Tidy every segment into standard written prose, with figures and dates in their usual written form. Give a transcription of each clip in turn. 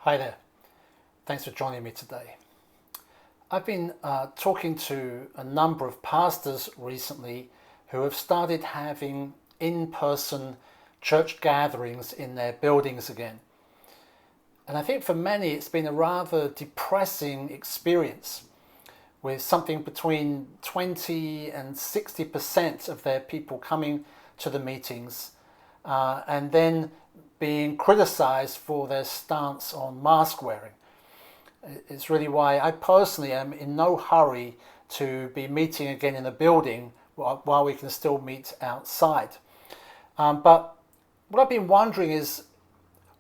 Hi there. Thanks for joining me today. I've been talking to a number of pastors recently who have started having in-person church gatherings in their buildings again. And I think for many it's been a rather depressing experience, with something between 20 and 60% of their people coming to the meetings and then being criticized for their stance on mask wearing. It's really why I personally am in no hurry to be meeting again in a building while we can still meet outside. But what I've been wondering is,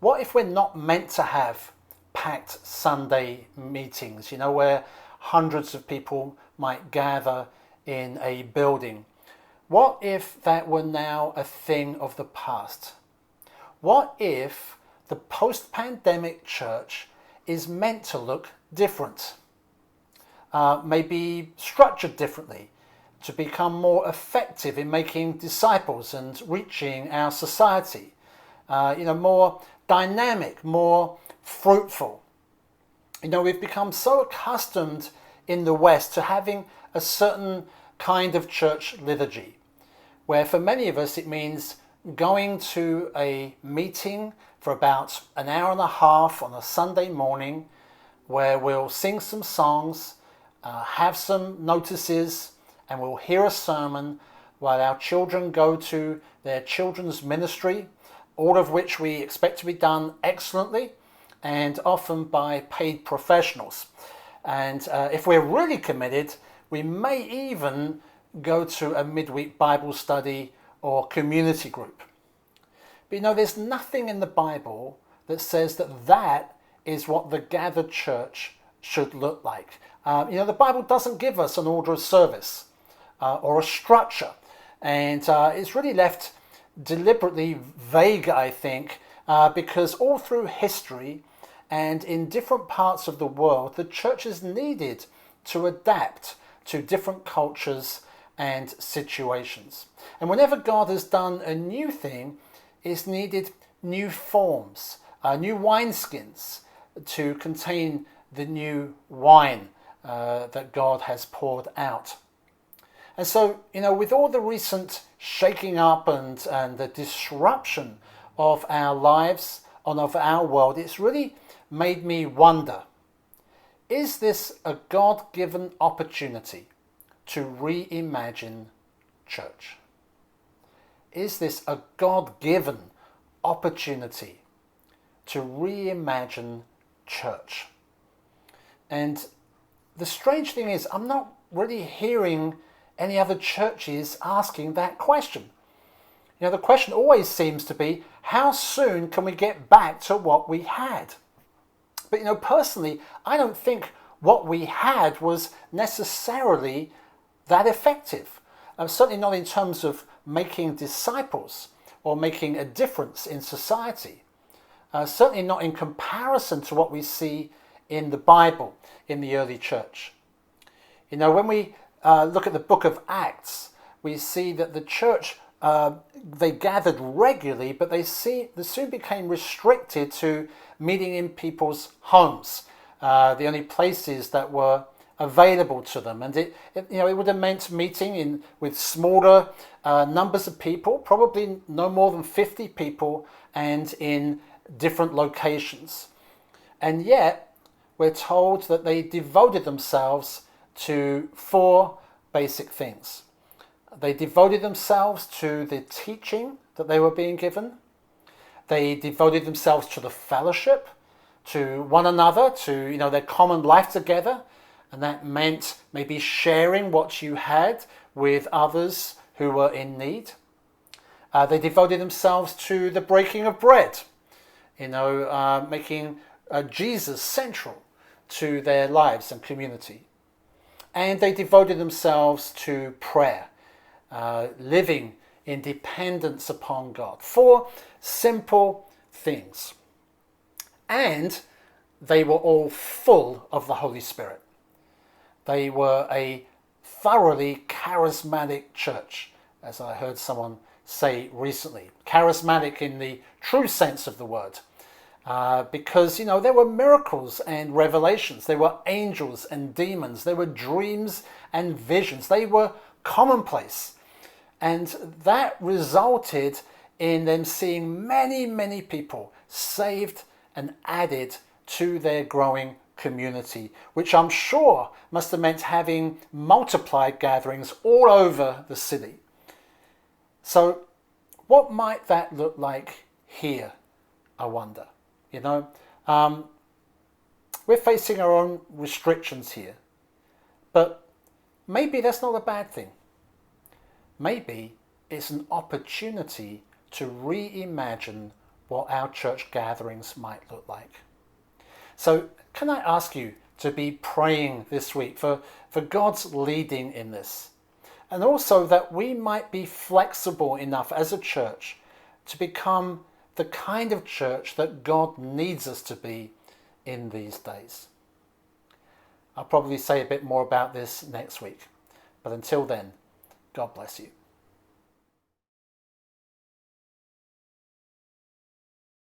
what if we're not meant to have packed Sunday meetings, where hundreds of people might gather in a building? What if that were now a thing of the past? What if the post-pandemic church is meant to look different? Maybe structured differently, to become more effective in making disciples and reaching our society. More dynamic, more fruitful. We've become so accustomed in the West to having a certain kind of church liturgy, where for many of us it means going to a meeting for about an hour and a half on a Sunday morning, where we'll sing some songs, have some notices, and we'll hear a sermon while our children go to their children's ministry, all of which we expect to be done excellently and often by paid professionals. And if we're really committed, we may even go to a midweek Bible study or community group. But there's nothing in the Bible that says that is what the gathered church should look like. The Bible doesn't give us an order of service or a structure, and it's really left deliberately vague, I think, because all through history and in different parts of the world, the church is needed to adapt to different cultures and situations. And whenever God has done a new thing, it's needed new forms, new wineskins to contain the new wine that God has poured out. And so, with all the recent shaking up and the disruption of our lives and of our world, it's really made me wonder, is this a God-given opportunity to reimagine church? Is this a God-given opportunity to reimagine church? And the strange thing is, I'm not really hearing any other churches asking that question. The question always seems to be, how soon can we get back to what we had? But personally, I don't think what we had was necessarily that effective. Certainly not in terms of making disciples or making a difference in society. Certainly not in comparison to what we see in the Bible in the early church. When we look at the book of Acts, we see that the church, they gathered regularly, but they soon became restricted to meeting in people's homes, the only places that were available to them. And it would have meant meeting with smaller numbers of people, probably no more than 50 people, and in different locations. And yet, we're told that they devoted themselves to 4 basic things. They devoted themselves to the teaching that they were being given. They devoted themselves to the fellowship, to one another, to their common life together. And that meant maybe sharing what you had with others who were in need. They devoted themselves to the breaking of bread, making Jesus central to their lives and community. And they devoted themselves to prayer, living in dependence upon God. 4 simple things. And they were all full of the Holy Spirit. They were a thoroughly charismatic church, as I heard someone say recently. Charismatic in the true sense of the word. because, there were miracles and revelations. There were angels and demons. There were dreams and visions. They were commonplace. And that resulted in them seeing many, many people saved and added to their growing community, which I'm sure must have meant having multiplied gatherings all over the city. So what might that look like here, I wonder? We're facing our own restrictions here, but maybe that's not a bad thing. Maybe it's an opportunity to reimagine what our church gatherings might look like. So can I ask you to be praying this week for God's leading in this? And also that we might be flexible enough as a church to become the kind of church that God needs us to be in these days. I'll probably say a bit more about this next week. But until then, God bless you.